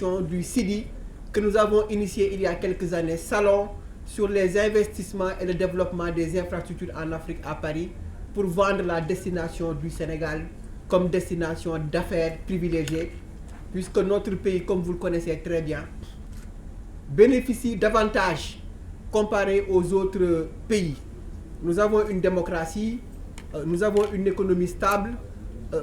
du CIDI que nous avons initié il y a quelques années, Salon sur les investissements et le développement des infrastructures en Afrique à Paris, pour vendre la destination du Sénégal comme destination d'affaires privilégiée, puisque notre pays, comme vous le connaissez très bien, bénéficie davantage comparé aux autres pays. Nous avons une démocratie, nous avons une économie stable,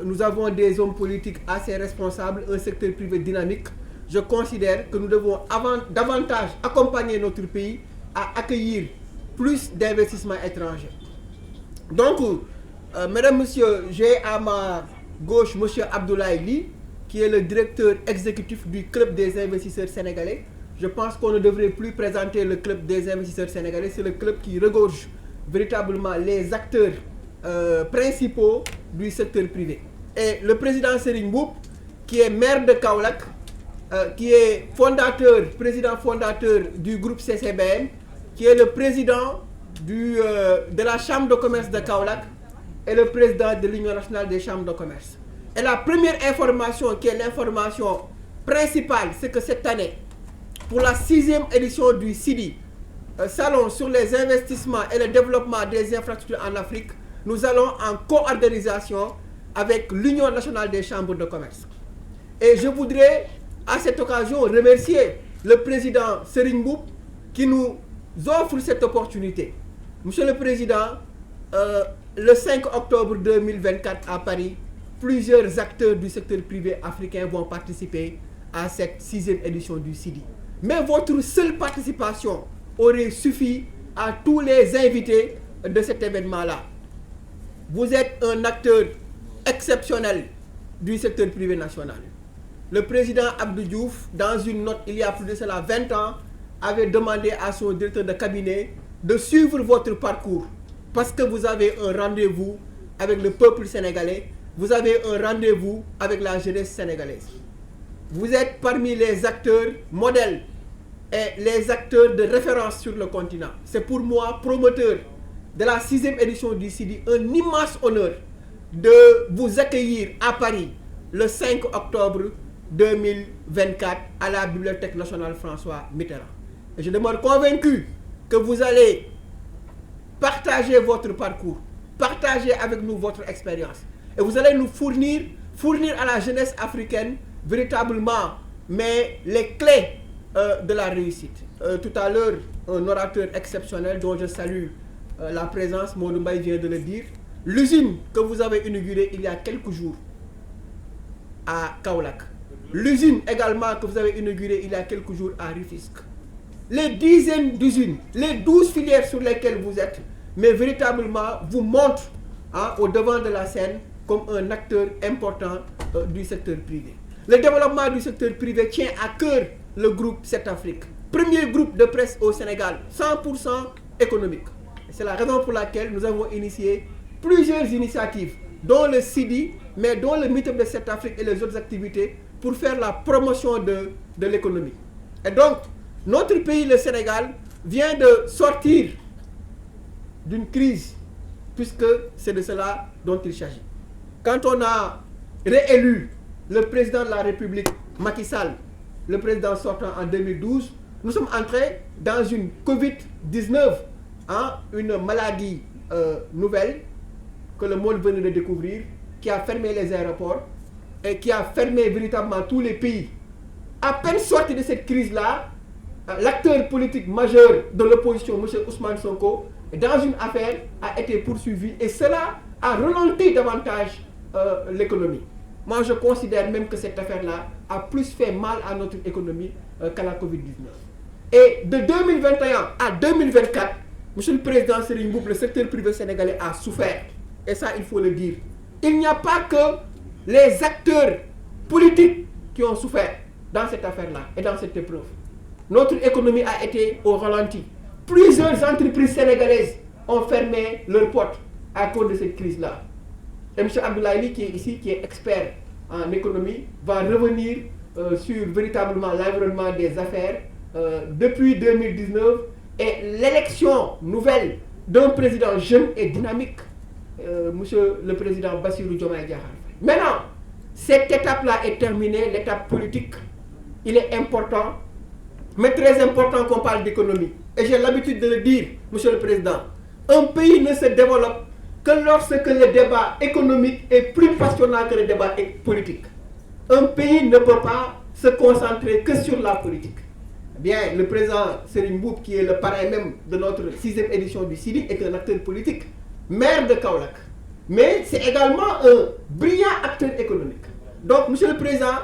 nous avons des hommes politiques assez responsables, un secteur privé dynamique. Je considère que nous devons davantage accompagner notre pays à accueillir plus d'investissements étrangers. Donc, mesdames, messieurs, j'ai à ma gauche M. Abdoulaye Ly, qui est le directeur exécutif du Club des investisseurs sénégalais. Je pense qu'on ne devrait plus présenter le Club des investisseurs sénégalais. C'est le club qui regorge véritablement les acteurs principaux du secteur privé. Et le président Serigne Mboup, qui est maire de Kaolack, qui est président fondateur du groupe CCBM, qui est le président de la Chambre de commerce de Kaolack et le président de l'Union nationale des chambres de commerce. Et la première information, qui est l'information principale, c'est que cette année, pour la 6e édition du CIDI, Salon sur les investissements et le développement des infrastructures en Afrique, nous allons en co-organisation avec l'Union nationale des chambres de commerce. Et je voudrais à cette occasion remercier le président Serigne Mboup qui nous offre cette opportunité. Monsieur le Président, le 5 octobre 2024 à Paris, plusieurs acteurs du secteur privé africain vont participer à cette 6e édition du CIDI. Mais votre seule participation aurait suffi à tous les invités de cet événement-là. Vous êtes un acteur exceptionnel du secteur privé national. Le président Abdou Diouf, dans une note il y a plus de cela 20 ans, avait demandé à son directeur de cabinet de suivre votre parcours parce que vous avez un rendez-vous avec le peuple sénégalais, vous avez un rendez-vous avec la jeunesse sénégalaise. Vous êtes parmi les acteurs modèles et les acteurs de référence sur le continent. C'est pour moi, promoteur de la 6e édition du CIDI, un immense honneur de vous accueillir à Paris le 5 octobre 2024 à la Bibliothèque nationale François Mitterrand. Et je demeure convaincu que vous allez partager votre parcours, partager avec nous votre expérience. Et vous allez nous fournir à la jeunesse africaine véritablement les clés de la réussite. Tout à l'heure, un orateur exceptionnel dont je salue la présence, Modou Mbaye vient de le dire, l'usine que vous avez inaugurée il y a quelques jours à Kaolack, l'usine également que vous avez inaugurée il y a quelques jours à Rufisque, les dizaines d'usines, les 12 filières sur lesquelles vous êtes, mais véritablement vous montrent au devant de la scène comme un acteur important du secteur privé. Le développement du secteur privé tient à cœur le groupe 7 Afrique, premier groupe de presse au Sénégal, 100% économique. C'est la raison pour laquelle nous avons initié plusieurs initiatives, dont le CIDI, mais dont le Meet-up de 7 Afrique et les autres activités pour faire la promotion de l'économie. Et donc, notre pays, le Sénégal, vient de sortir d'une crise, puisque c'est de cela dont il s'agit. Quand on a réélu le président de la République, Macky Sall, le président sortant en 2012, nous sommes entrés dans une Covid-19, une maladie nouvelle que le monde venait de découvrir, qui a fermé les aéroports et qui a fermé véritablement tous les pays. À peine sorti de cette crise-là, l'acteur politique majeur de l'opposition, M. Ousmane Sonko, dans une affaire, a été poursuivi et cela a ralenti davantage l'économie. Moi, je considère même que cette affaire-là a plus fait mal à notre économie qu'à la Covid-19. Et de 2021 à 2024, Monsieur le Président Serigne Mboup, le secteur privé sénégalais a souffert. Et ça, il faut le dire. Il n'y a pas que les acteurs politiques qui ont souffert dans cette affaire-là et dans cette épreuve. Notre économie a été au ralenti. Plusieurs entreprises sénégalaises ont fermé leurs portes à cause de cette crise-là. Et M. Abdoulaye Ly, qui est ici, qui est expert en économie, va revenir sur véritablement l'environnement des affaires depuis 2019 et l'élection nouvelle d'un président jeune et dynamique, Monsieur le Président Bassirou Diomaye Diakhar Faye. Maintenant, cette étape-là est terminée, l'étape politique. il est important, mais très important qu'on parle d'économie. Et j'ai l'habitude de le dire, Monsieur le Président, un pays ne se développe que lorsque le débat économique est plus passionnant que le débat politique. Un pays ne peut pas se concentrer que sur la politique. Bien, le président Serigne Mboup, qui est le parrain même de notre 6e édition du CIDI, est un acteur politique, maire de Kaolack. Mais c'est également un brillant acteur économique. Donc, Monsieur le Président,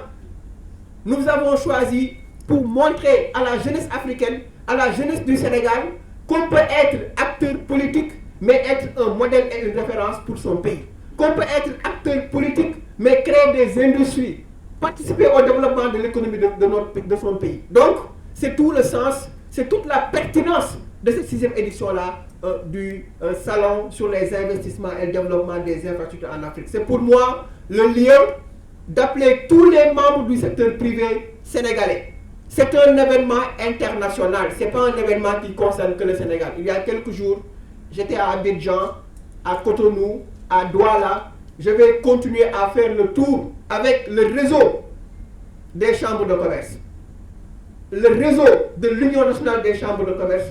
nous avons choisi pour montrer à la jeunesse africaine, à la jeunesse du Sénégal, qu'on peut être acteur politique, mais être un modèle et une référence pour son pays. Qu'on peut être acteur politique, mais créer des industries, participer au développement de l'économie de son pays. Donc, c'est tout le sens, c'est toute la pertinence de cette 6e édition-là du Salon sur les investissements et le développement des infrastructures en Afrique. C'est pour moi le lieu d'appeler tous les membres du secteur privé sénégalais. C'est un événement international, ce n'est pas un événement qui concerne que le Sénégal. Il y a quelques jours, j'étais à Abidjan, à Cotonou, à Douala. Je vais continuer à faire le tour avec le réseau des chambres de commerce, le réseau de l'Union nationale des chambres de commerce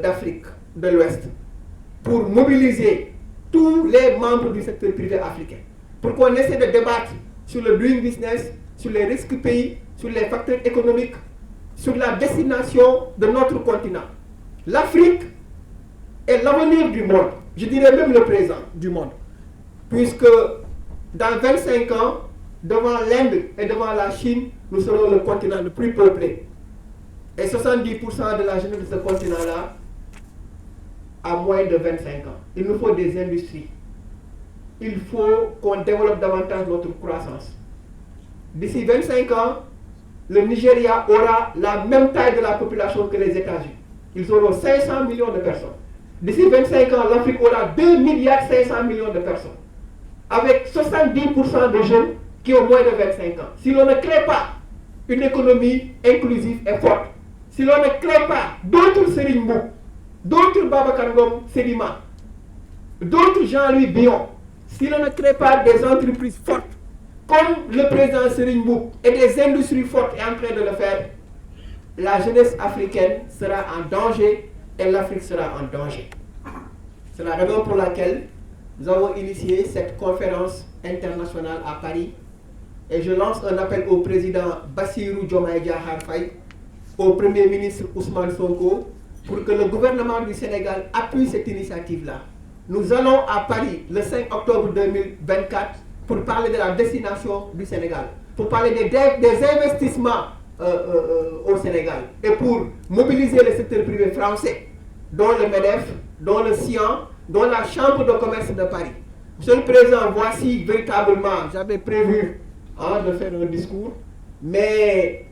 d'Afrique de l'Ouest, pour mobiliser tous les membres du secteur privé africain, pour qu'on essaie de débattre sur le doing business, sur les risques pays, sur les facteurs économiques, sur la destination de notre continent. L'Afrique est l'avenir du monde, je dirais même le présent du monde, puisque dans 25 ans, devant l'Inde et devant la Chine, nous serons le continent le plus peuplé. Et 70% de la jeunesse de ce continent-là a moins de 25 ans. Il nous faut des industries. Il faut qu'on développe davantage notre croissance. D'ici 25 ans, le Nigeria aura la même taille de la population que les États-Unis. Ils auront 500 millions de personnes. D'ici 25 ans, l'Afrique aura 2,5 milliards de personnes. Avec 70% de jeunes qui ont moins de 25 ans. Si l'on ne crée pas une économie inclusive et forte, si l'on ne crée pas d'autres Serigne Mboup, d'autres Babacar Ngom Sedima, d'autres Jean-Louis Bion, si l'on ne crée pas des entreprises fortes, comme le président Serigne Mboup et des industries fortes est en train de le faire, la jeunesse africaine sera en danger et l'Afrique sera en danger. C'est la raison pour laquelle nous avons initié cette conférence internationale à Paris et je lance un appel au président Bassirou Diomaye Diakhar Faye, au Premier ministre Ousmane Sonko, pour que le gouvernement du Sénégal appuie cette initiative-là. Nous allons à Paris le 5 octobre 2024 pour parler de la destination du Sénégal, pour parler des investissements au Sénégal et pour mobiliser le secteur privé français, dont le MEDEF, dont le CIAN, dont la Chambre de commerce de Paris. Monsieur le Président, voici véritablement, j'avais prévu de faire un discours, mais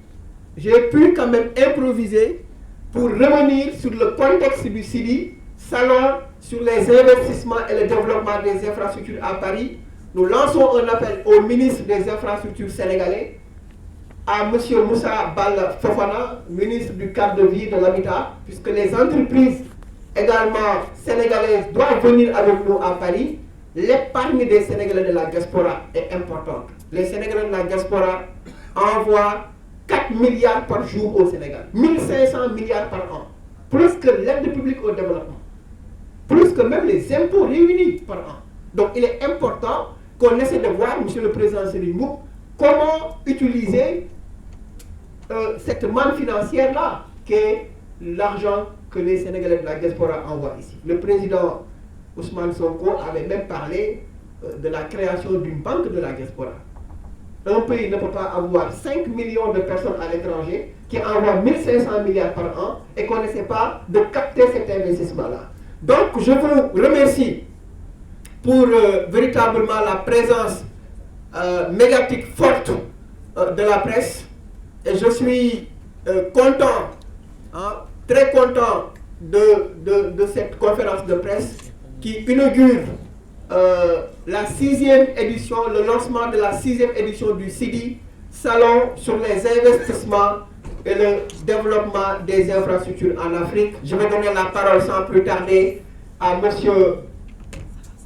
j'ai pu quand même improviser pour revenir sur le contexte du CIDI, Salon sur les investissements et le développement des infrastructures à Paris. Nous lançons un appel au ministre des Infrastructures sénégalais, à M. Moussa Bal Fofana, ministre du cadre de vie de l'habitat, puisque les entreprises également sénégalaises doivent venir avec nous à Paris. L'épargne des Sénégalais de la diaspora est importante. Les Sénégalais de la diaspora envoient 4 milliards par jour au Sénégal, 1500 milliards par an, plus que l'aide publique au développement, plus que même les impôts réunis par an. Donc il est important qu'on essaie de voir, Monsieur le Président Serigne Mboup, comment utiliser cette manne financière-là, qui est l'argent que les Sénégalais de la diaspora envoient ici. Le président Ousmane Sonko avait même parlé de la création d'une banque de la diaspora. Un pays ne peut pas avoir 5 millions de personnes à l'étranger qui envoient 1500 milliards par an et qu'on n'essaie pas de capter cet investissement-là. Donc, je vous remercie pour véritablement la présence médiatique forte de la presse. Et je suis content, très content de cette conférence de presse qui inaugure la 6e édition, le lancement de la 6e édition du CIDI, Salon sur les investissements et le développement des infrastructures en Afrique. Je vais donner la parole sans plus tarder à M.